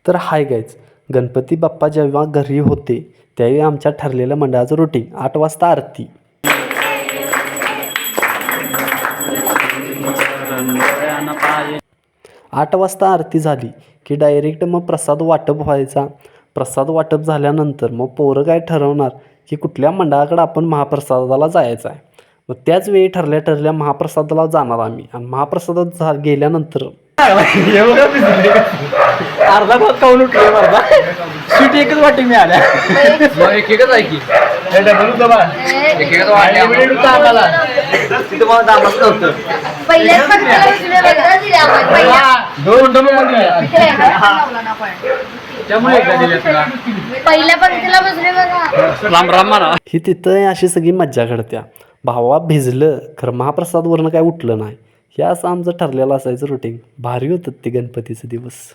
तर hi guys, Ganpati Bappa जेव्हा घरी होते त्यावेळी आमच्या ठरलेलं मंडळाचं रुटीन 8 वाजता आरती. 8 वाजता आरती झाली की डायरेक्ट मग प्रसाद वाटप व्हायचा. प्रसाद वाटप झाल्यानंतर मग पोरं काय ठरवणार की कुठल्या मंडळाकडे आपण महाप्रसादाला जायचं आहे. मग त्याच वेळी ठरल्या महाप्रसादाला जाणार आम्ही. आणि महाप्रसादात गेल्यानंतर अर्धा भाग खाऊन उठले अर्धा स्वीट एकच वाटी मिळाल्या. एकच आहे की तिथं मला दामाच नव्हतं. दोन त्यामुळे राम राम म्हणा. ही तिथं अशी सगळी मज्जा घडत्या. भावा भिजलं खरं महाप्रसादवरनं काय उठलं नाही. हे असं आमचं ठरलेलं असायचं रुटीन. भारी होतं ते गणपतीचे दिवस.